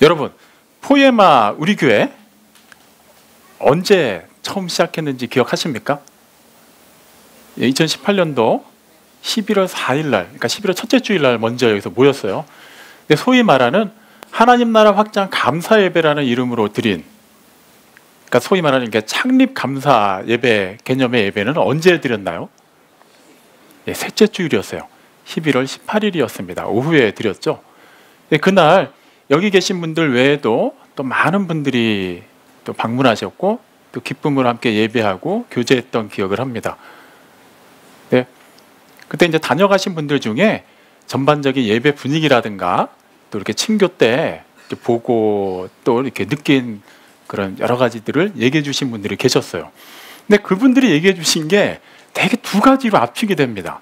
여러분, 포에마 우리 교회 언제 처음 시작했는지 기억하십니까? 2018년도 11월 4일 날, 그러니까 11월 첫째 주일 날 먼저 여기서 모였어요. 근데 소위 말하는 하나님 나라 확장 감사 예배라는 이름으로 드린, 그러니까 소위 말하는 게 창립 감사 예배 개념의 예배는 언제 드렸나요? 셋째 주일이었어요. 11월 18일이었습니다. 오후에 드렸죠. 그날 여기 계신 분들 외에도 또 많은 분들이 또 방문하셨고 또 기쁨으로 함께 예배하고 교제했던 기억을 합니다. 네. 그때 이제 다녀가신 분들 중에 전반적인 예배 분위기라든가 또 이렇게 친교 때 이렇게 보고 또 이렇게 느낀 그런 여러 가지들을 얘기해 주신 분들이 계셨어요. 근데 그분들이 얘기해 주신 게 되게 두 가지로 압축이 됩니다.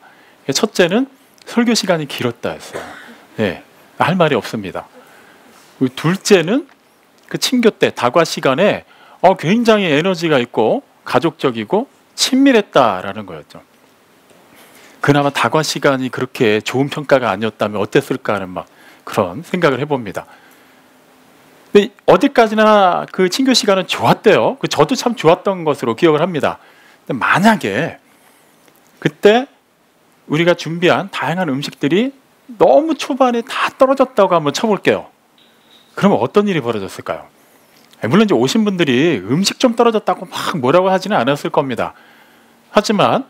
첫째는 설교 시간이 길었다였어요. 네, 할 말이 없습니다. 둘째는 그 친교 때 다과 시간에 굉장히 에너지가 있고 가족적이고 친밀했다라는 거였죠. 그나마 다과 시간이 그렇게 좋은 평가가 아니었다면 어땠을까 하는 막 그런 생각을 해봅니다. 근데 어디까지나 그 친교 시간은 좋았대요. 저도 참 좋았던 것으로 기억을 합니다. 근데 만약에 그때 우리가 준비한 다양한 음식들이 너무 초반에 다 떨어졌다고 한번 쳐볼게요. 그러면 어떤 일이 벌어졌을까요? 물론 이제 오신 분들이 음식 좀 떨어졌다고 막 뭐라고 하지는 않았을 겁니다. 하지만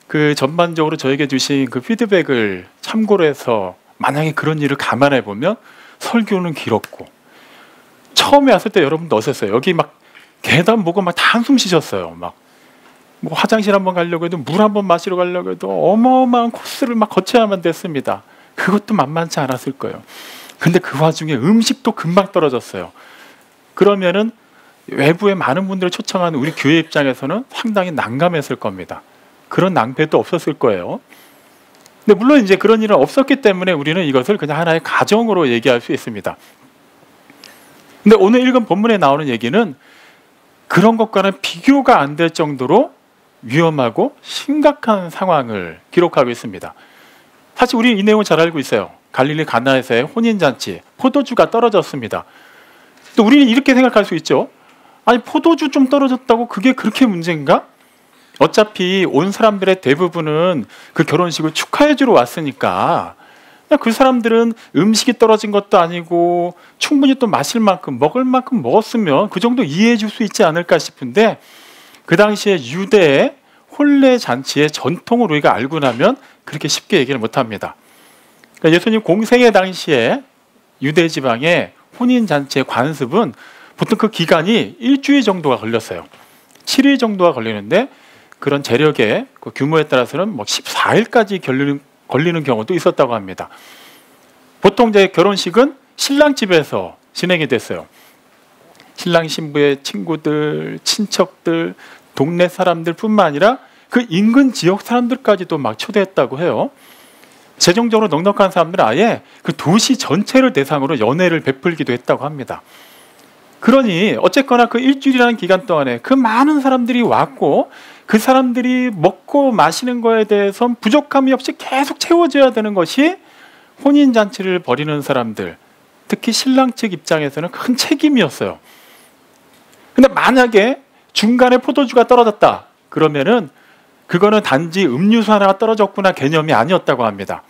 그 전반적으로 저에게 주신 그 피드백을 참고로 해서 만약에 그런 일을 감안해 보면 설교는 길었고, 처음에 왔을 때 여러분도 어땠어요? 여기 막 계단 보고 막 다 한숨 쉬셨어요. 막 뭐 화장실 한번 가려고 해도 물 한번 마시러 가려고 해도 어마어마한 코스를 막 거쳐야만 됐습니다. 그것도 만만치 않았을 거예요. 근데 그 와중에 음식도 금방 떨어졌어요. 그러면은 외부에 많은 분들을 초청한 우리 교회 입장에서는 상당히 난감했을 겁니다. 그런 낭패도 없었을 거예요. 근데 물론 이제 그런 일은 없었기 때문에 우리는 이것을 그냥 하나의 가정으로 얘기할 수 있습니다. 근데 오늘 읽은 본문에 나오는 얘기는 그런 것과는 비교가 안 될 정도로 위험하고 심각한 상황을 기록하고 있습니다. 사실 우리 이 내용을 잘 알고 있어요. 갈릴리 가나에서의 혼인잔치, 포도주가 떨어졌습니다. 또 우리는 이렇게 생각할 수 있죠. 아니, 포도주 좀 떨어졌다고 그게 그렇게 문제인가? 어차피 온 사람들의 대부분은 그 결혼식을 축하해 주러 왔으니까 그 사람들은 음식이 떨어진 것도 아니고 충분히 또 마실 만큼 먹을 만큼 먹었으면 그 정도 이해해 줄 수 있지 않을까 싶은데, 그 당시에 유대의 혼례 잔치의 전통을 우리가 알고 나면 그렇게 쉽게 얘기를 못합니다. 그러니까 예수님 공생의 당시에 유대 지방의 혼인 잔치의 관습은 보통 그 기간이 일주일 정도가 걸렸어요. 7일 정도가 걸리는데 그런 재력의 그 규모에 따라서는 뭐 14일까지 걸리는 경우도 있었다고 합니다. 보통 이제 결혼식은 신랑 집에서 진행이 됐어요. 신랑 신부의 친구들, 친척들, 동네 사람들뿐만 아니라 그 인근 지역 사람들까지도 막 초대했다고 해요. 재정적으로 넉넉한 사람들은 아예 그 도시 전체를 대상으로 연회를 베풀기도 했다고 합니다. 그러니 어쨌거나 그 일주일이라는 기간 동안에 그 많은 사람들이 왔고 그 사람들이 먹고 마시는 거에 대해선 부족함이 없이 계속 채워져야 되는 것이 혼인잔치를 벌이는 사람들, 특히 신랑 측 입장에서는 큰 책임이었어요. 근데 만약에 중간에 포도주가 떨어졌다 그러면은 그거는 단지 음료수 하나가 떨어졌구나 개념이 아니었다고 합니다.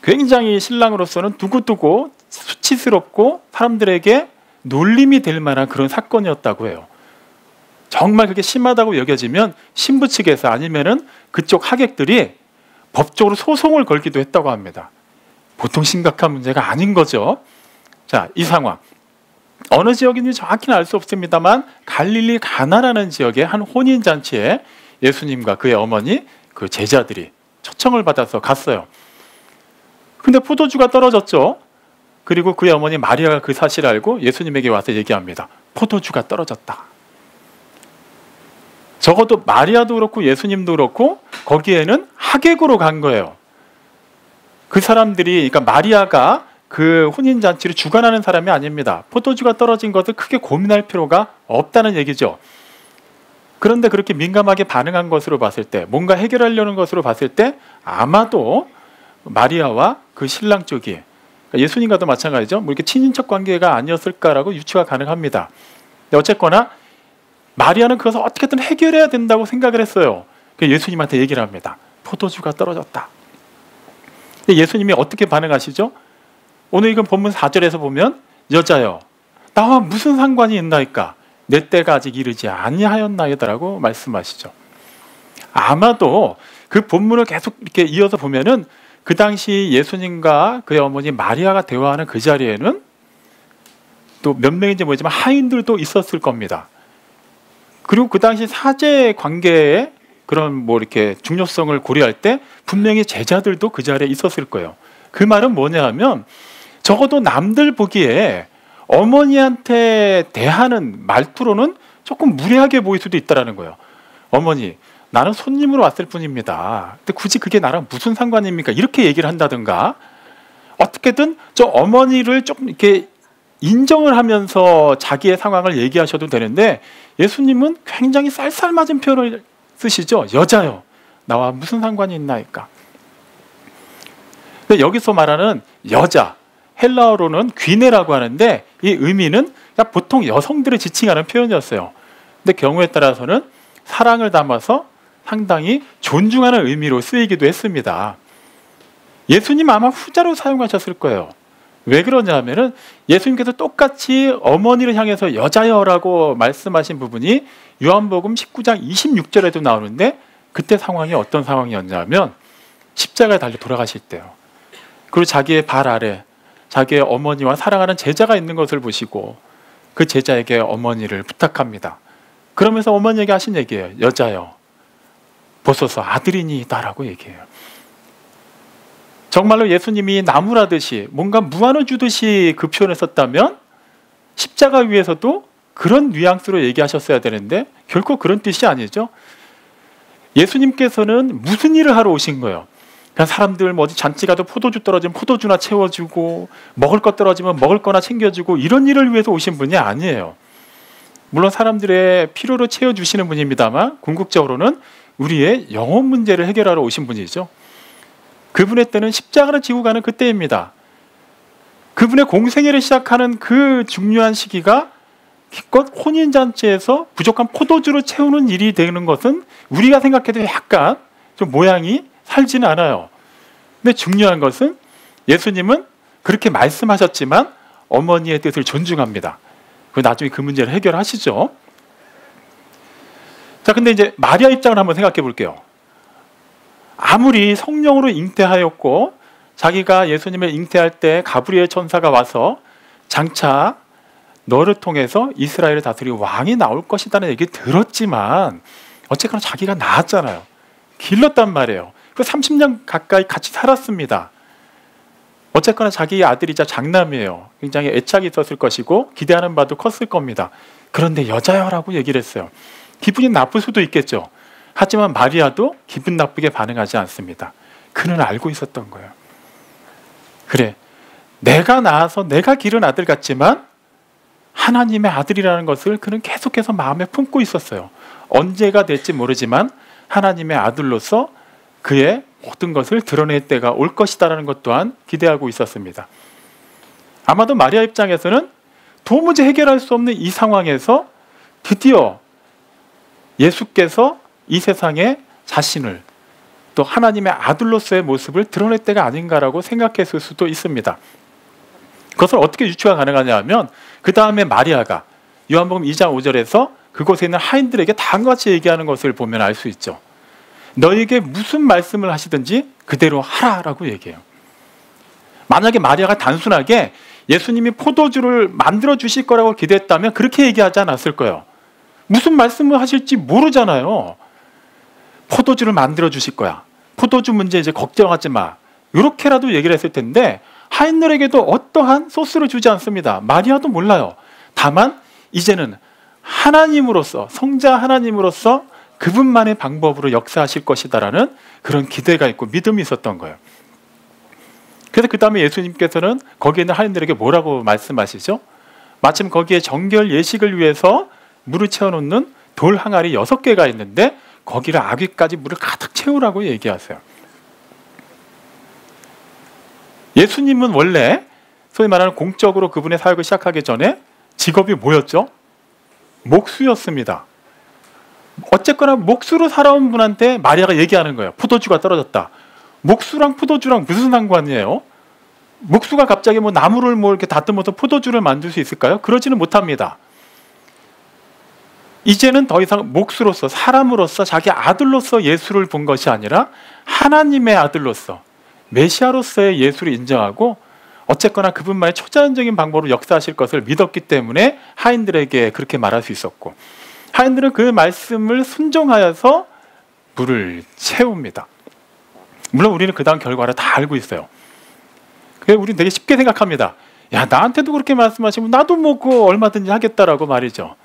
굉장히 신랑으로서는 두고두고 수치스럽고 사람들에게 놀림이 될 만한 그런 사건이었다고 해요. 정말 그게 심하다고 여겨지면 신부 측에서 아니면은 그쪽 하객들이 법적으로 소송을 걸기도 했다고 합니다. 보통 심각한 문제가 아닌 거죠. 자, 이 상황. 어느 지역인지 정확히는 알 수 없습니다만 갈릴리 가나라는 지역의 한 혼인잔치에 예수님과 그의 어머니, 그 제자들이 초청을 받아서 갔어요. 근데 포도주가 떨어졌죠. 그리고 그의 어머니 마리아가 그 사실을 알고 예수님에게 와서 얘기합니다. 포도주가 떨어졌다. 적어도 마리아도 그렇고 예수님도 그렇고 거기에는 하객으로 간 거예요. 그 사람들이, 그러니까 마리아가 그 혼인잔치를 주관하는 사람이 아닙니다. 포도주가 떨어진 것을 크게 고민할 필요가 없다는 얘기죠. 그런데 그렇게 민감하게 반응한 것으로 봤을 때, 뭔가 해결하려는 것으로 봤을 때 아마도 마리아와 그 신랑 쪽이 예수님과도 마찬가지죠. 뭐 이렇게 친인척 관계가 아니었을까라고 유추가 가능합니다. 근데 어쨌거나 마리아는 그것을 어떻게든 해결해야 된다고 생각을 했어요. 예수님한테 얘기를 합니다. 포도주가 떨어졌다. 근데 예수님이 어떻게 반응하시죠? 오늘 이건 본문 4절에서 보면 여자여 나와 무슨 상관이 있나이까 내 때가 아직 이르지 아니하였나이다라고 말씀하시죠. 아마도 그 본문을 계속 이렇게 이어서 보면은 그 당시 예수님과 그의 어머니 마리아가 대화하는 그 자리에는 또 몇 명인지 모르지만 하인들도 있었을 겁니다. 그리고 그 당시 사제 관계의 그런 뭐 이렇게 중요성을 고려할 때 분명히 제자들도 그 자리에 있었을 거예요. 그 말은 뭐냐 하면 적어도 남들 보기에 어머니한테 대하는 말투로는 조금 무례하게 보일 수도 있다는 거예요. 어머니, 나는 손님으로 왔을 뿐입니다. 근데 굳이 그게 나랑 무슨 상관입니까? 이렇게 얘기를 한다든가 어떻게든 저 어머니를 좀 이렇게 인정을 하면서 자기의 상황을 얘기하셔도 되는데 예수님은 굉장히 쌀쌀맞은 표현을 쓰시죠. 여자요, 나와 무슨 상관이 있나이까. 근데 여기서 말하는 여자, 헬라어로는 귀네라고 하는데 이 의미는 보통 여성들을 지칭하는 표현이었어요. 근데 경우에 따라서는 사랑을 담아서 상당히 존중하는 의미로 쓰이기도 했습니다. 예수님 아마 후자로 사용하셨을 거예요. 왜 그러냐면은 예수님께서 똑같이 어머니를 향해서 여자여라고 말씀하신 부분이 요한복음 19장 26절에도 나오는데 그때 상황이 어떤 상황이었냐면 십자가에 달려 돌아가실 때요. 그리고 자기의 발 아래 자기의 어머니와 사랑하는 제자가 있는 것을 보시고 그 제자에게 어머니를 부탁합니다. 그러면서 어머니에게 하신 얘기예요. 여자여, 보소서 아들이니이다라고 얘기해요. 정말로 예수님이 나무라듯이 뭔가 무한을 주듯이 그 표현을 썼다면 십자가 위에서도 그런 뉘앙스로 얘기하셨어야 되는데 결코 그런 뜻이 아니죠. 예수님께서는 무슨 일을 하러 오신 거예요? 그냥 사람들 뭐 어디 잔치 가도 포도주 떨어지면 포도주나 채워주고 먹을 것 떨어지면 먹을 거나 챙겨주고 이런 일을 위해서 오신 분이 아니에요. 물론 사람들의 필요를 채워주시는 분입니다만 궁극적으로는 우리의 영혼 문제를 해결하러 오신 분이죠. 그분의 때는 십자가를 지고 가는 그때입니다. 그분의 공생애를 시작하는 그 중요한 시기가 기껏 혼인잔치에서 부족한 포도주를 채우는 일이 되는 것은 우리가 생각해도 약간 좀 모양이 살지는 않아요. 근데 중요한 것은 예수님은 그렇게 말씀하셨지만 어머니의 뜻을 존중합니다. 그리고 나중에 그 문제를 해결하시죠. 자, 근데 이제 마리아 입장을 한번 생각해 볼게요. 아무리 성령으로 잉태하였고 자기가 예수님을 잉태할 때 가브리엘 천사가 와서 장차 너를 통해서 이스라엘을 다스릴 왕이 나올 것이라는 얘기 들었지만 어쨌거나 자기가 낳았잖아요. 길렀단 말이에요. 그 30년 가까이 같이 살았습니다. 어쨌거나 자기 아들이자 장남이에요. 굉장히 애착이 있었을 것이고 기대하는 바도 컸을 겁니다. 그런데 여자여라고 얘기를 했어요. 기분이 나쁠 수도 있겠죠. 하지만 마리아도 기분 나쁘게 반응하지 않습니다. 그는 알고 있었던 거예요. 그래, 내가 낳아서 내가 기른 아들 같지만 하나님의 아들이라는 것을 그는 계속해서 마음에 품고 있었어요. 언제가 될지 모르지만 하나님의 아들로서 그의 모든 것을 드러낼 때가 올 것이다라는 것 또한 기대하고 있었습니다. 아마도 마리아 입장에서는 도무지 해결할 수 없는 이 상황에서 드디어 예수께서 이 세상에 자신을 또 하나님의 아들로서의 모습을 드러낼 때가 아닌가라고 생각했을 수도 있습니다. 그것을 어떻게 유추가 가능하냐 하면 그 다음에 마리아가 요한복음 2장 5절에서 그곳에 있는 하인들에게 다음과 같이 얘기하는 것을 보면 알 수 있죠. 너에게 무슨 말씀을 하시든지 그대로 하라라고 얘기해요. 만약에 마리아가 단순하게 예수님이 포도주를 만들어 주실 거라고 기대했다면 그렇게 얘기하지 않았을 거예요. 무슨 말씀을 하실지 모르잖아요. 포도주를 만들어 주실 거야. 포도주 문제 이제 걱정하지 마. 이렇게라도 얘기를 했을 텐데 하인들에게도 어떠한 소스를 주지 않습니다. 마리아도 몰라요. 다만 이제는 하나님으로서, 성자 하나님으로서 그분만의 방법으로 역사하실 것이다라는 그런 기대가 있고 믿음이 있었던 거예요. 그래서 그 다음에 예수님께서는 거기에 있는 하인들에게 뭐라고 말씀하시죠? 마침 거기에 정결 예식을 위해서 물을 채워놓는 돌 항아리 6개가 있는데 거기를 아귀까지 물을 가득 채우라고 얘기하세요. 예수님은 원래 소위 말하는 공적으로 그분의 사역을 시작하기 전에 직업이 뭐였죠? 목수였습니다. 어쨌거나 목수로 살아온 분한테 마리아가 얘기하는 거예요. 포도주가 떨어졌다. 목수랑 포도주랑 무슨 상관이에요? 목수가 갑자기 뭐 나무를 뭐 이렇게 다듬어서 포도주를 만들 수 있을까요? 그러지는 못합니다. 이제는 더 이상 목수로서, 사람으로서, 자기 아들로서 예수를 본 것이 아니라 하나님의 아들로서, 메시아로서의 예수를 인정하고 어쨌거나 그분만의 초자연적인 방법으로 역사하실 것을 믿었기 때문에 하인들에게 그렇게 말할 수 있었고, 하인들은 그 말씀을 순종하여서 물을 채웁니다. 물론 우리는 그 다음 결과를 다 알고 있어요. 그래서 우리는 되게 쉽게 생각합니다. 야, 나한테도 그렇게 말씀하시면 나도 뭐 그거 얼마든지 하겠다라고 말이죠.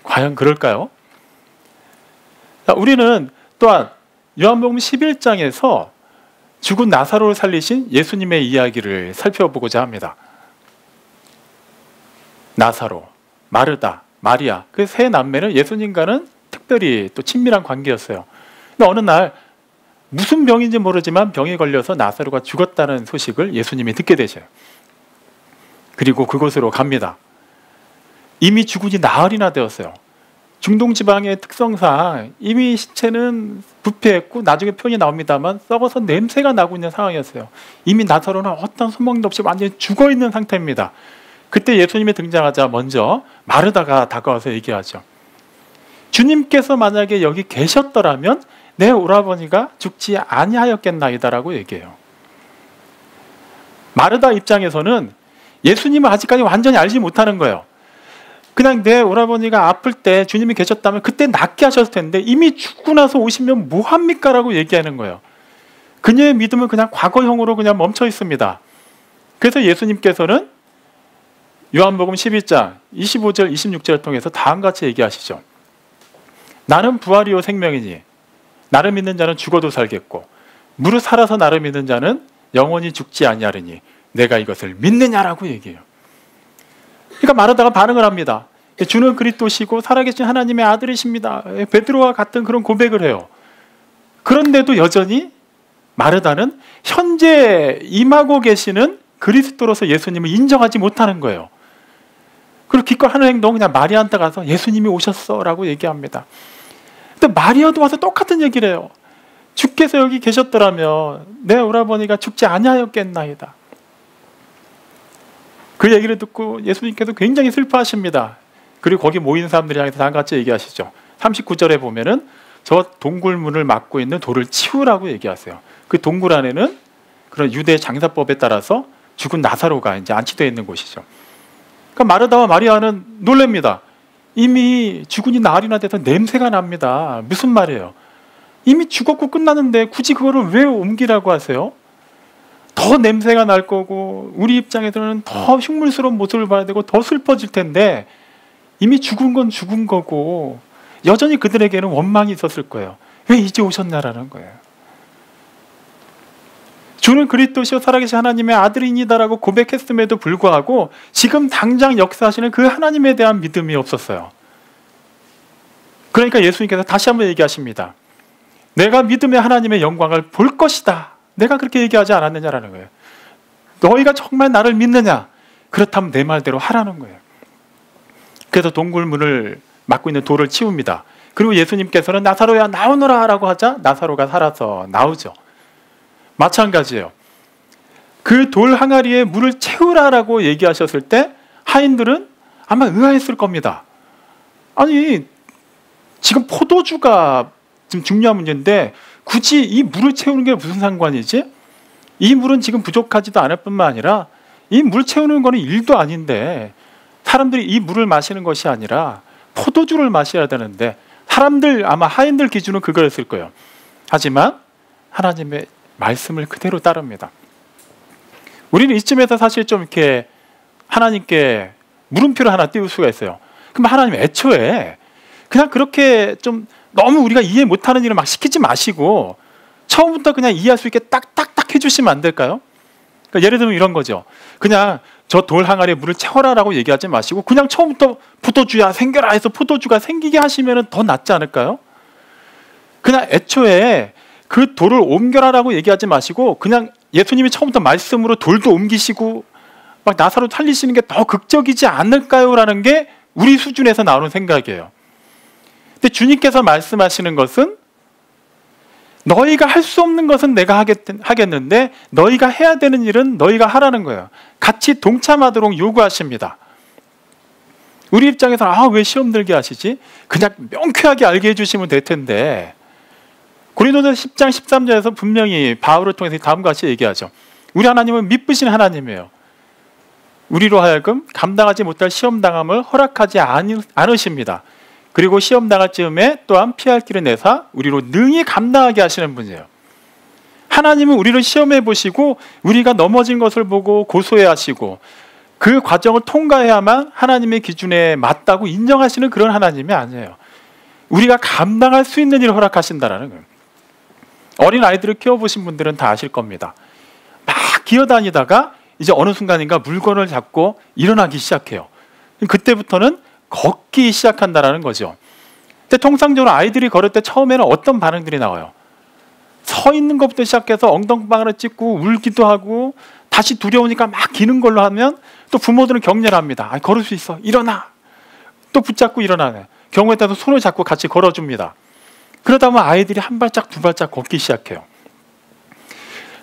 과연 그럴까요? 자, 우리는 또한 요한복음 11장에서 죽은 나사로를 살리신 예수님의 이야기를 살펴보고자 합니다. 나사로, 마르다, 마리아, 그 세 남매는 예수님과는 특별히 또 친밀한 관계였어요. 근데 어느 날 무슨 병인지 모르지만 병에 걸려서 나사로가 죽었다는 소식을 예수님이 듣게 되셔요. 그리고 그곳으로 갑니다. 이미 죽은 지 나흘이나 되었어요. 중동지방의 특성상 이미 시체는 부패했고 나중에 표현이 나옵니다만 썩어서 냄새가 나고 있는 상황이었어요. 이미 나사로는 어떤 소망도 없이 완전히 죽어있는 상태입니다. 그때 예수님이 등장하자 먼저 마르다가 다가와서 얘기하죠. 주님께서 만약에 여기 계셨더라면 내 오라버니가 죽지 아니하였겠나이다라고 얘기해요. 마르다 입장에서는 예수님을 아직까지 완전히 알지 못하는 거예요. 그냥 내 오라버니가 아플 때 주님이 계셨다면 그때 낫게 하셨을 텐데 이미 죽고 나서 오시면 뭐합니까? 라고 얘기하는 거예요. 그녀의 믿음은 그냥 과거형으로 그냥 멈춰 있습니다. 그래서 예수님께서는 요한복음 12장 25절 26절을 통해서 다음과 같이 얘기하시죠. 나는 부활이요 생명이니 나를 믿는 자는 죽어도 살겠고 무릇 살아서 나를 믿는 자는 영원히 죽지 아니하리니 내가 이것을 믿느냐라고 얘기해요. 그러니까 마르다가 반응을 합니다. 주는 그리스도시고 살아계신 하나님의 아들이십니다. 베드로와 같은 그런 고백을 해요. 그런데도 여전히 마르다는 현재 임하고 계시는 그리스도로서 예수님을 인정하지 못하는 거예요. 그리고 기껏 하는 행동은 그냥 마리아한테 가서 예수님이 오셨어 라고 얘기합니다. 근데 마리아도 와서 똑같은 얘기를 해요. 주께서 여기 계셨더라면 내 오라버니가 죽지 아니하였겠나이다. 그 얘기를 듣고 예수님께서 굉장히 슬퍼하십니다. 그리고 거기 모인 사람들이 향해서 다음과 같이 얘기하시죠. 39절에 보면은 저 동굴문을 막고 있는 돌을 치우라고 얘기하세요. 그 동굴 안에는 그런 유대 장사법에 따라서 죽은 나사로가 이제 안치되어 있는 곳이죠. 그러니까 마르다와 마리아는 놀랍니다. 이미 죽은 지 나흘이나 돼서 냄새가 납니다. 무슨 말이에요? 이미 죽었고 끝났는데 굳이 그거를 왜 옮기라고 하세요? 더 냄새가 날 거고 우리 입장에서는 더 흉물스러운 모습을 봐야 되고 더 슬퍼질 텐데 이미 죽은 건 죽은 거고 여전히 그들에게는 원망이 있었을 거예요. 왜 이제 오셨냐라는 거예요. 주는 그리스도시요 살아계신 하나님의 아들이니다라고 고백했음에도 불구하고 지금 당장 역사하시는 그 하나님에 대한 믿음이 없었어요. 그러니까 예수님께서 다시 한번 얘기하십니다. 내가 믿음의 하나님의 영광을 볼 것이다. 내가 그렇게 얘기하지 않았느냐라는 거예요. 너희가 정말 나를 믿느냐? 그렇다면 내 말대로 하라는 거예요. 그래서 동굴문을 막고 있는 돌을 치웁니다. 그리고 예수님께서는 나사로야 나오너라 라고 하자 나사로가 살아서 나오죠. 마찬가지예요. 그 돌 항아리에 물을 채우라라고 얘기하셨을 때 하인들은 아마 의아했을 겁니다. 아니 지금 포도주가 지금 중요한 문제인데 굳이 이 물을 채우는 게 무슨 상관이지? 이 물은 지금 부족하지도 않을 뿐만 아니라 이 물 채우는 거는 일도 아닌데 사람들이 이 물을 마시는 것이 아니라 포도주를 마셔야 되는데 사람들 아마 하인들 기준은 그거였을 거예요. 하지만 하나님의 말씀을 그대로 따릅니다. 우리는 이쯤에서 사실 좀 이렇게 하나님께 물음표를 하나 띄울 수가 있어요. 그럼 하나님 애초에 그냥 그렇게 좀 너무 우리가 이해 못하는 일을 막 시키지 마시고 처음부터 그냥 이해할 수 있게 딱딱딱 해주시면 안 될까요? 그러니까 예를 들면 이런 거죠. 그냥 저 돌 항아리에 물을 채워라라고 얘기하지 마시고 그냥 처음부터 포도주야 생겨라 해서 포도주가 생기게 하시면 더 낫지 않을까요? 그냥 애초에 그 돌을 옮겨라라고 얘기하지 마시고 그냥 예수님이 처음부터 말씀으로 돌도 옮기시고 막 나사로 살리시는 게 더 극적이지 않을까요? 라는 게 우리 수준에서 나오는 생각이에요. 근데 주님께서 말씀하시는 것은 너희가 할 수 없는 것은 내가 하겠는데 너희가 해야 되는 일은 너희가 하라는 거예요. 같이 동참하도록 요구하십니다. 우리 입장에서 왜 시험 들게 하시지? 그냥 명쾌하게 알게 해주시면 될 텐데. 고린도서 10장 13절에서 분명히 바울을 통해서 다음과 같이 얘기하죠. 우리 하나님은 미쁘신 하나님이에요. 우리로 하여금 감당하지 못할 시험당함을 허락하지 않으십니다. 그리고 시험당할 즈음에 또한 피할 길을 내사 우리로 능히 감당하게 하시는 분이에요. 하나님은 우리를 시험해 보시고 우리가 넘어진 것을 보고 고소해 하시고 그 과정을 통과해야만 하나님의 기준에 맞다고 인정하시는 그런 하나님이 아니에요. 우리가 감당할 수 있는 일을 허락하신다는 거예요. 어린 아이들을 키워보신 분들은 다 아실 겁니다. 막 기어다니다가 이제 어느 순간인가 물건을 잡고 일어나기 시작해요. 그때부터는 걷기 시작한다는 거죠. 근데 통상적으로 아이들이 걸을 때 처음에는 어떤 반응들이 나와요? 서 있는 것부터 시작해서 엉덩방아를 찍고 울기도 하고 다시 두려우니까 막 기는 걸로 하면 또 부모들은 격려를 합니다. 걸을 수 있어. 일어나. 또 붙잡고 일어나네. 경우에 따라서 손을 잡고 같이 걸어줍니다. 그러다 보면 아이들이 한 발짝 두 발짝 걷기 시작해요.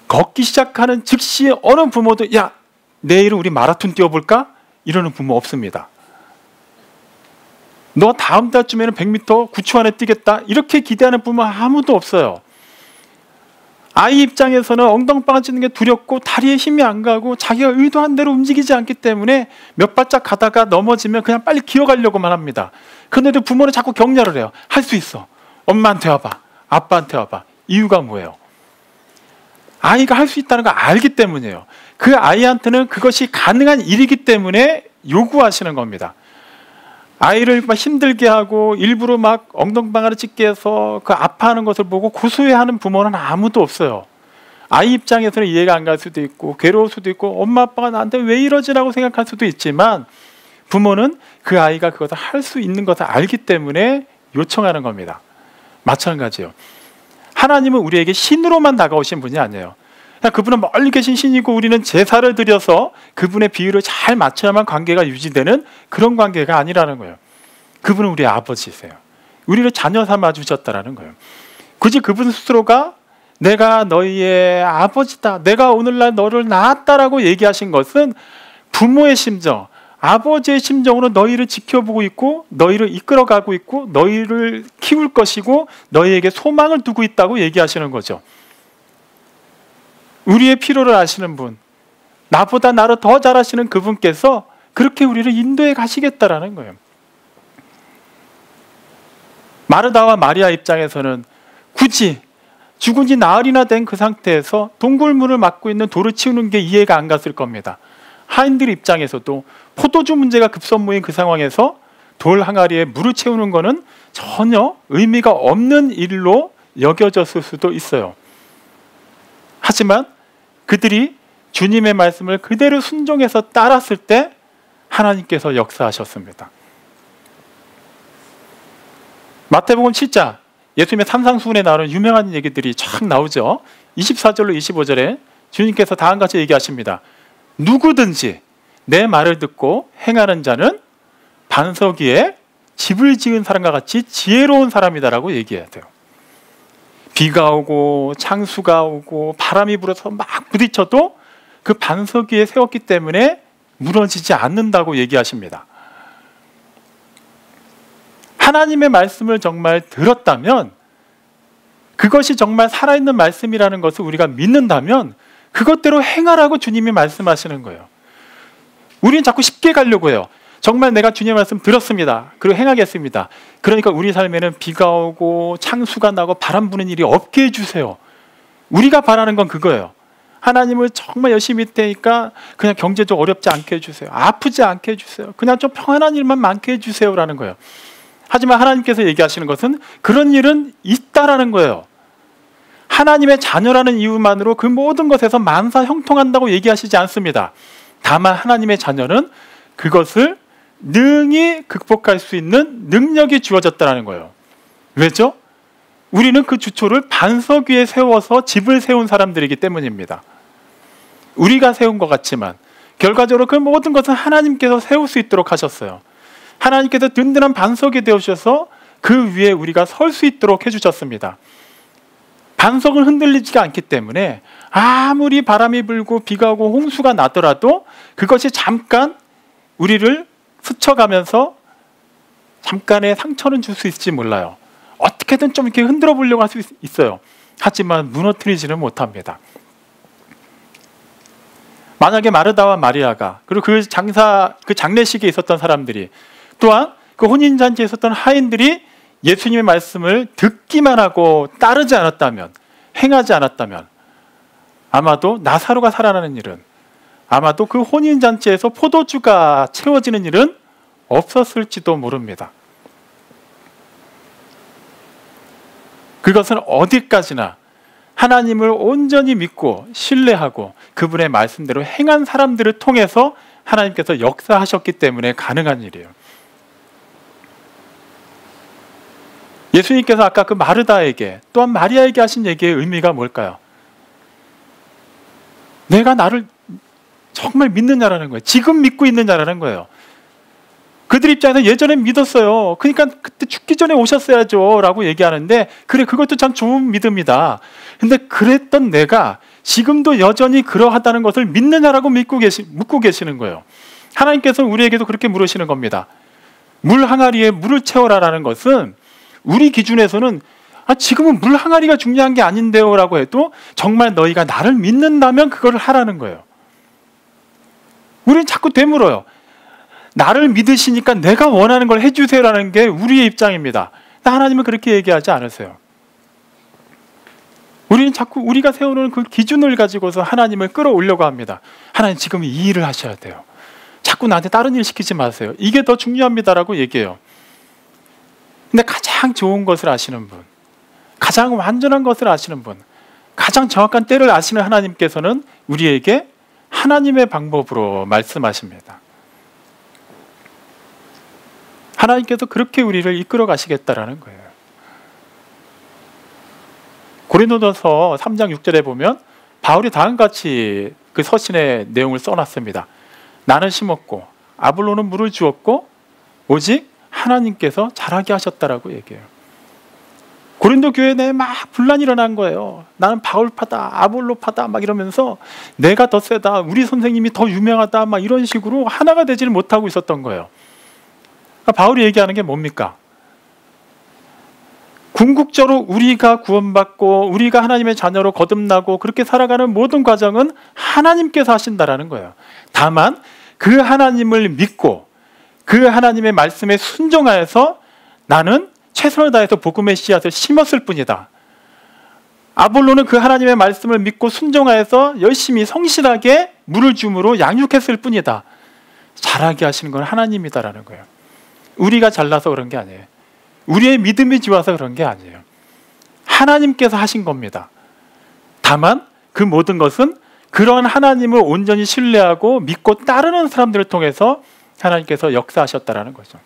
걷기 시작하는 즉시 어느 부모도 야 내일은 우리 마라톤 뛰어볼까? 이러는 부모 없습니다. 너 다음 달쯤에는 100m 9초 안에 뛰겠다. 이렇게 기대하는 부모 아무도 없어요. 아이 입장에서는 엉덩방아 찌는 게 두렵고 다리에 힘이 안 가고 자기가 의도한 대로 움직이지 않기 때문에 몇 발짝 가다가 넘어지면 그냥 빨리 기어가려고만 합니다. 그런데도 부모는 자꾸 격려를 해요. 할 수 있어. 엄마한테 와봐. 아빠한테 와봐. 이유가 뭐예요? 아이가 할 수 있다는 걸 알기 때문이에요. 그 아이한테는 그것이 가능한 일이기 때문에 요구하시는 겁니다. 아이를 막 힘들게 하고 일부러 막 엉덩방아를 찢게 해서 그 아파하는 것을 보고 고소해하는 부모는 아무도 없어요. 아이 입장에서는 이해가 안 갈 수도 있고 괴로울 수도 있고 엄마 아빠가 나한테 왜 이러지라고 생각할 수도 있지만 부모는 그 아이가 그것을 할 수 있는 것을 알기 때문에 요청하는 겁니다. 마찬가지예요. 하나님은 우리에게 신으로만 다가오신 분이 아니에요. 그분은 멀리 계신 신이고 우리는 제사를 드려서 그분의 비율을 잘 맞춰야만 관계가 유지되는 그런 관계가 아니라는 거예요. 그분은 우리의 아버지세요. 우리를 자녀 삼아 주셨다라는 거예요. 굳이 그분 스스로가 내가 너희의 아버지다, 내가 오늘날 너를 낳았다라고 얘기하신 것은 부모의 심정, 아버지의 심정으로 너희를 지켜보고 있고 너희를 이끌어가고 있고 너희를 키울 것이고 너희에게 소망을 두고 있다고 얘기하시는 거죠. 우리의 필요를 아시는 분, 나보다 나를 더 잘 아시는 그분께서 그렇게 우리를 인도해 가시겠다라는 거예요. 마르다와 마리아 입장에서는 굳이 죽은 지 나흘이나 된 그 상태에서 동굴물을 막고 있는 돌을 치우는 게 이해가 안 갔을 겁니다. 하인들 입장에서도 포도주 문제가 급선무인 그 상황에서 돌 항아리에 물을 채우는 것은 전혀 의미가 없는 일로 여겨졌을 수도 있어요. 하지만 그들이 주님의 말씀을 그대로 순종해서 따랐을 때 하나님께서 역사하셨습니다. 마태복음 7장 예수님의 산상수훈에 나오는 유명한 얘기들이 쫙 나오죠. 24절로 25절에 주님께서 다음과 같이 얘기하십니다. 누구든지 내 말을 듣고 행하는 자는 반석 위에 집을 지은 사람과 같이 지혜로운 사람이다라고 얘기해야 돼요. 비가 오고 창수가 오고 바람이 불어서 막 부딪혀도 그 반석 위에 세웠기 때문에 무너지지 않는다고 얘기하십니다. 하나님의 말씀을 정말 들었다면 그것이 정말 살아있는 말씀이라는 것을 우리가 믿는다면 그것대로 행하라고 주님이 말씀하시는 거예요. 우리는 자꾸 쉽게 가려고 해요. 정말 내가 주님의 말씀 들었습니다. 그리고 행하겠습니다. 그러니까 우리 삶에는 비가 오고 창수가 나고 바람 부는 일이 없게 해주세요. 우리가 바라는 건 그거예요. 하나님을 정말 열심히 믿으니까 그냥 경제도 어렵지 않게 해주세요. 아프지 않게 해주세요. 그냥 좀 평안한 일만 많게 해주세요라는 거예요. 하지만 하나님께서 얘기하시는 것은 그런 일은 있다라는 거예요. 하나님의 자녀라는 이유만으로 그 모든 것에서 만사 형통한다고 얘기하시지 않습니다. 다만 하나님의 자녀는 그것을 능히 극복할 수 있는 능력이 주어졌다는 거예요. 왜죠? 우리는 그 주초를 반석 위에 세워서 집을 세운 사람들이기 때문입니다. 우리가 세운 것 같지만 결과적으로 그 모든 것은 하나님께서 세울 수 있도록 하셨어요. 하나님께서 든든한 반석이 되어주셔서 그 위에 우리가 설 수 있도록 해주셨습니다. 반석은 흔들리지가 않기 때문에 아무리 바람이 불고 비가 오고 홍수가 나더라도 그것이 잠깐 우리를 스쳐가면서 잠깐의 상처는 줄 수 있을지 몰라요. 어떻게든 좀 이렇게 흔들어 보려고 할 수 있어요. 하지만 무너뜨리지는 못합니다. 만약에 마르다와 마리아가, 그리고 그 장례식에 있었던 사람들이, 또한 그 혼인잔치에 있었던 하인들이 예수님의 말씀을 듣기만 하고 따르지 않았다면, 행하지 않았다면 아마도 나사로가 살아나는 일은, 아마도 그 혼인잔치에서 포도주가 채워지는 일은 없었을지도 모릅니다. 그것은 어디까지나 하나님을 온전히 믿고 신뢰하고 그분의 말씀대로 행한 사람들을 통해서 하나님께서 역사하셨기 때문에 가능한 일이에요. 예수님께서 아까 그 마르다에게 또한 마리아에게 하신 얘기의 의미가 뭘까요? 내가 나를 정말 믿느냐라는 거예요. 지금 믿고 있느냐라는 거예요. 그들 입장에서 예전에 믿었어요. 그러니까 그때 죽기 전에 오셨어야죠 라고 얘기하는데, 그래, 그것도 참 좋은 믿음이다. 근데 그랬던 내가 지금도 여전히 그러하다는 것을 믿느냐라고 묻고 계시는 거예요. 하나님께서 우리에게도 그렇게 물으시는 겁니다. 물 항아리에 물을 채워라라는 것은 우리 기준에서는 지금은 물 항아리가 중요한 게 아닌데요 라고 해도 정말 너희가 나를 믿는다면 그걸 하라는 거예요. 우리는 자꾸 되물어요. 나를 믿으시니까 내가 원하는 걸 해주세요라는 게 우리의 입장입니다. 하나님은 그렇게 얘기하지 않으세요. 우리는 자꾸 우리가 세우는 그 기준을 가지고서 하나님을 끌어올려고 합니다. 하나님 지금 이 일을 하셔야 돼요. 자꾸 나한테 다른 일 시키지 마세요. 이게 더 중요합니다라고 얘기해요. 근데 가장 좋은 것을 아시는 분, 가장 완전한 것을 아시는 분, 가장 정확한 때를 아시는 하나님께서는 우리에게 하나님의 방법으로 말씀하십니다. 하나님께서 그렇게 우리를 이끌어 가시겠다라는 거예요. 고린도전서 3장 6절에 보면 바울이 다음같이 그 서신의 내용을 써놨습니다. 나는 심었고 아볼로는 물을 주었고 오직 하나님께서 자라게 하셨다라고 얘기해요. 고린도 교회 내에 막 분란이 일어난 거예요. 나는 바울파다, 아볼로파다 막 이러면서 내가 더 세다, 우리 선생님이 더 유명하다 막 이런 식으로 하나가 되지를 못하고 있었던 거예요. 바울이 얘기하는 게 뭡니까? 궁극적으로 우리가 구원받고 우리가 하나님의 자녀로 거듭나고 그렇게 살아가는 모든 과정은 하나님께서 하신다라는 거예요. 다만 그 하나님을 믿고 그 하나님의 말씀에 순종하여서 나는 최선을 다해서 복음의 씨앗을 심었을 뿐이다. 아볼로는 그 하나님의 말씀을 믿고 순종하여서 열심히 성실하게 물을 줌으로 양육했을 뿐이다. 자라게 하시는 건 하나님이다라는 거예요. 우리가 잘나서 그런 게 아니에요. 우리의 믿음이 좋아서 그런 게 아니에요. 하나님께서 하신 겁니다. 다만 그 모든 것은 그런 하나님을 온전히 신뢰하고 믿고 따르는 사람들을 통해서 하나님께서 역사하셨다라는 거죠.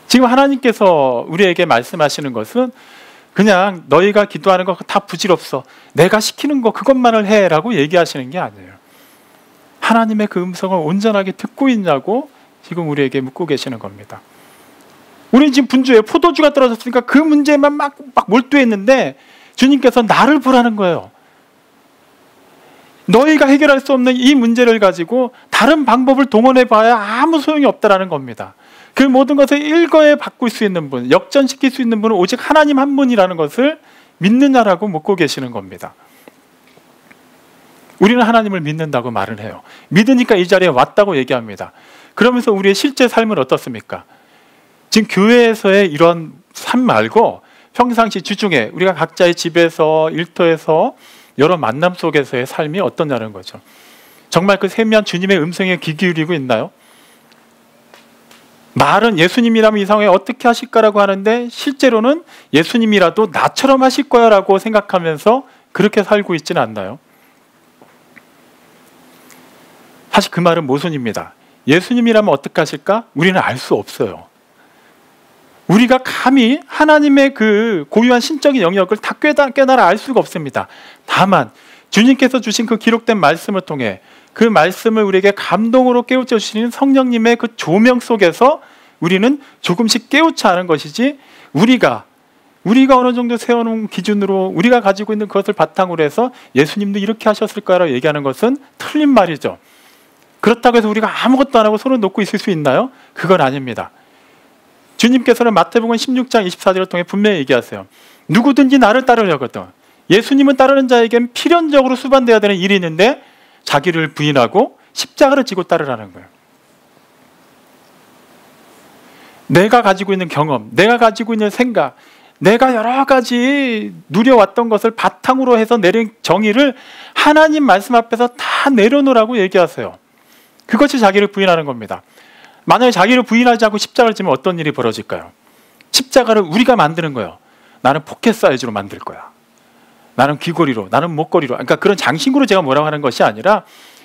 지금 하나님께서 우리에게 말씀하시는 것은 그냥 너희가 기도하는 거 다 부질없어, 내가 시키는 거 그것만을 해 라고 얘기하시는 게 아니에요. 하나님의 그 음성을 온전하게 듣고 있냐고 지금 우리에게 묻고 계시는 겁니다. 우리는 지금 분주해요. 포도주가 떨어졌으니까 그 문제만 막 몰두했는데 주님께서 나를 보라는 거예요. 너희가 해결할 수 없는 이 문제를 가지고 다른 방법을 동원해봐야 아무 소용이 없다라는 겁니다. 그 모든 것을 일거에 바꿀 수 있는 분, 역전시킬 수 있는 분은 오직 하나님 한 분이라는 것을 믿느냐라고 묻고 계시는 겁니다. 우리는 하나님을 믿는다고 말을 해요. 믿으니까 이 자리에 왔다고 얘기합니다. 그러면서 우리의 실제 삶은 어떻습니까? 지금 교회에서의 이런 삶 말고 평상시 주중에 우리가 각자의 집에서, 일터에서 여러 만남 속에서의 삶이 어떠냐는 거죠. 정말 그 세미한 주님의 음성에 귀 기울이고 있나요? 말은 예수님이라면 이 상황에 어떻게 하실까라고 하는데 실제로는 예수님이라도 나처럼 하실 거야 라고 생각하면서 그렇게 살고 있지는 않나요? 사실 그 말은 모순입니다. 예수님이라면 어떻게 하실까? 우리는 알 수 없어요. 우리가 감히 하나님의 그 고유한 신적인 영역을 다 깨달아 알 수가 없습니다. 다만 주님께서 주신 그 기록된 말씀을 통해 그 말씀을 우리에게 감동으로 깨우쳐 주시는 성령님의 그 조명 속에서 우리는 조금씩 깨우쳐 하는 것이지, 우리가 어느 정도 세워놓은 기준으로 우리가 가지고 있는 그것을 바탕으로 해서 예수님도 이렇게 하셨을 거라고 얘기하는 것은 틀린 말이죠. 그렇다고 해서 우리가 아무것도 안 하고 손을 놓고 있을 수 있나요? 그건 아닙니다. 주님께서는 마태복음 16장 24절을 통해 분명히 얘기하세요. 누구든지 나를 따르려거든. 예수님은 따르는 자에겐 필연적으로 수반되어야 되는 일이 있는데 자기를 부인하고 십자가를 지고 따르라는 거예요. 내가 가지고 있는 경험, 내가 가지고 있는 생각, 내가 여러 가지 누려왔던 것을 바탕으로 해서 내린 정의를 하나님 말씀 앞에서 다 내려놓으라고 얘기하세요. 그것이 자기를 부인하는 겁니다. 만약에 자기를 부인하지 않고 십자가를 지면 어떤 일이 벌어질까요? 십자가를 우리가 만드는 거예요. 나는 포켓 사이즈로 만들 거야. 나는 귀걸이로, 나는 목걸이로. 그러니까 그런 장신구로 제가 뭐라고 하는 것이 아니라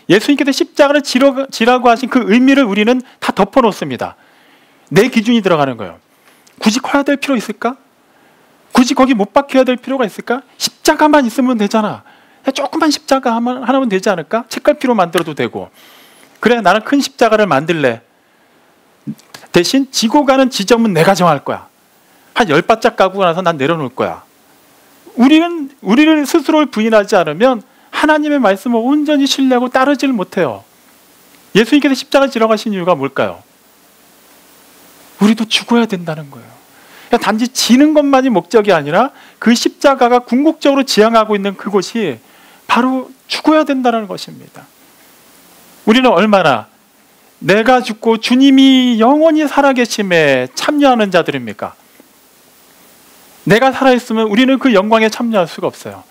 예수님께서 십자가를 지라고 하신 그 의미를 우리는 다 덮어놓습니다. 내 기준이 들어가는 거예요. 굳이 커야 될 필요 있을까? 굳이 거기 못 박혀야 될 필요가 있을까? 십자가만 있으면 되잖아. 조그만 십자가 하나면 되지 않을까? 책갈피로 만들어도 되고. 그래, 나는 큰 십자가를 만들래. 대신 지고 가는 지점은 내가 정할 거야. 한 10바짝 가고 나서 난 내려놓을 거야. 우리를 스스로를 부인하지 않으면 하나님의 말씀을 온전히 신뢰하고 따르지를 못해요. 예수님께서 십자가 지러 가신 이유가 뭘까요? 우리도 죽어야 된다는 거예요. 단지 지는 것만이 목적이 아니라 그 십자가가 궁극적으로 지향하고 있는 그곳이 바로 죽어야 된다는 것입니다. 우리는 얼마나 내가 죽고 주님이 영원히 살아계심에 참여하는 자들입니까? 내가 살아있으면 우리는 그 영광에 참여할 수가 없어요.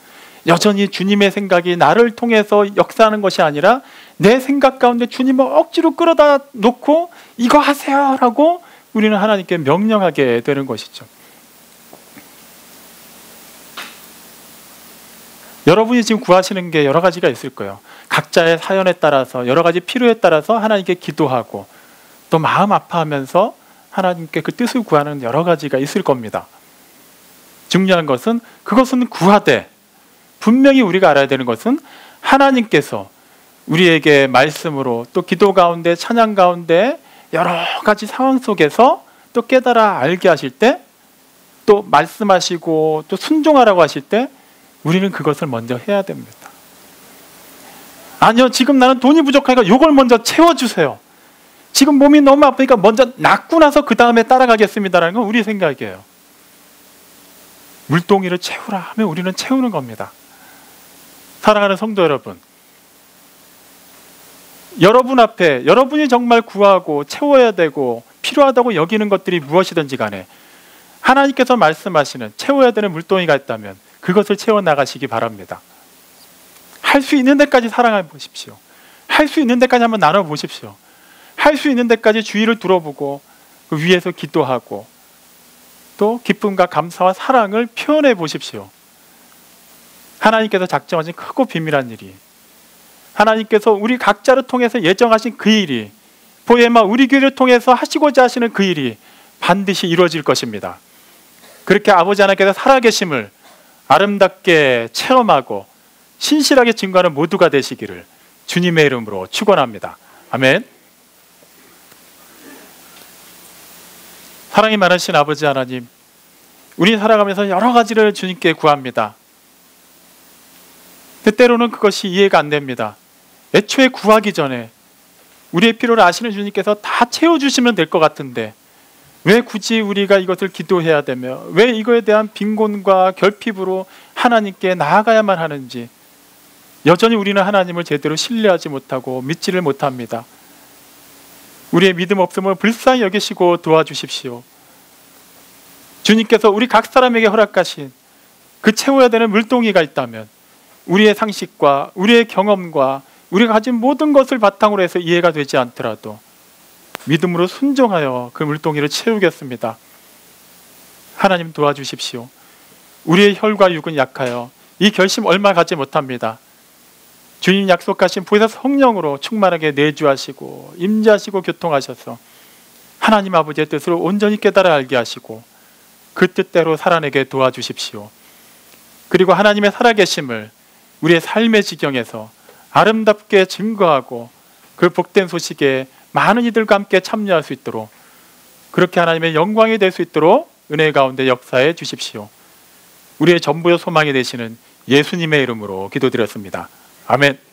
여전히 주님의 생각이 나를 통해서 역사하는 것이 아니라 내 생각 가운데 주님을 억지로 끌어다 놓고 이거 하세요 라고 우리는 하나님께 명령하게 되는 것이죠. 여러분이 지금 구하시는 게 여러 가지가 있을 거예요. 각자의 사연에 따라서 여러 가지 필요에 따라서 하나님께 기도하고 또 마음 아파하면서 하나님께 그 뜻을 구하는 여러 가지가 있을 겁니다. 중요한 것은 그것은 구하되 분명히 우리가 알아야 되는 것은 하나님께서 우리에게 말씀으로 또 기도 가운데 찬양 가운데 여러 가지 상황 속에서 또 깨달아 알게 하실 때 또 말씀하시고 또 순종하라고 하실 때 우리는 그것을 먼저 해야 됩니다. 아니요, 지금 나는 돈이 부족하니까 이걸 먼저 채워주세요. 지금 몸이 너무 아프니까 먼저 낫고 나서 그 다음에 따라가겠습니다라는 건 우리 생각이에요. 물동이를 채우라 하면 우리는 채우는 겁니다. 사랑하는 성도 여러분, 여러분 앞에 여러분이 정말 구하고 채워야 되고 필요하다고 여기는 것들이 무엇이든지 간에 하나님께서 말씀하시는 채워야 되는 물동이가 있다면 그것을 채워나가시기 바랍니다. 할 수 있는 데까지 사랑해 보십시오. 할 수 있는 데까지 한번 나눠보십시오. 할 수 있는 데까지 주의를 둘러보고 그 위에서 기도하고 또 기쁨과 감사와 사랑을 표현해 보십시오. 하나님께서 작정하신 크고 비밀한 일이, 하나님께서 우리 각자를 통해서 예정하신 그 일이, 포에마 우리 교회를 통해서 하시고자 하시는 그 일이 반드시 이루어질 것입니다. 그렇게 아버지 하나님께서 살아계심을 아름답게 체험하고 신실하게 증거하는 모두가 되시기를 주님의 이름으로 축원합니다. 아멘. 사랑이 많으신 아버지 하나님, 우리 살아가면서 여러 가지를 주님께 구합니다. 때때로는 그것이 이해가 안 됩니다. 애초에 구하기 전에 우리의 필요를 아시는 주님께서 다 채워주시면 될 것 같은데 왜 굳이 우리가 이것을 기도해야 되며 왜 이거에 대한 빈곤과 결핍으로 하나님께 나아가야만 하는지 여전히 우리는 하나님을 제대로 신뢰하지 못하고 믿지를 못합니다. 우리의 믿음 없음을 불쌍히 여기시고 도와주십시오. 주님께서 우리 각 사람에게 허락하신 그 채워야 되는 물동이가 있다면 우리의 상식과 우리의 경험과 우리가 가진 모든 것을 바탕으로 해서 이해가 되지 않더라도 믿음으로 순종하여 그 물동이를 채우겠습니다. 하나님 도와주십시오. 우리의 혈과 육은 약하여 이 결심 얼마 갖지 못합니다. 주님 약속하신 보혜사 성령으로 충만하게 내주하시고 임재하시고 교통하셔서 하나님 아버지의 뜻을 온전히 깨달아 알게 하시고 그 뜻대로 살아내게 도와주십시오. 그리고 하나님의 살아계심을 우리의 삶의 지경에서 아름답게 증거하고 그 복된 소식에 많은 이들과 함께 참여할 수 있도록, 그렇게 하나님의 영광이 될 수 있도록 은혜 가운데 역사해 주십시오. 우리의 전부의 소망이 되시는 예수님의 이름으로 기도드렸습니다. 아멘.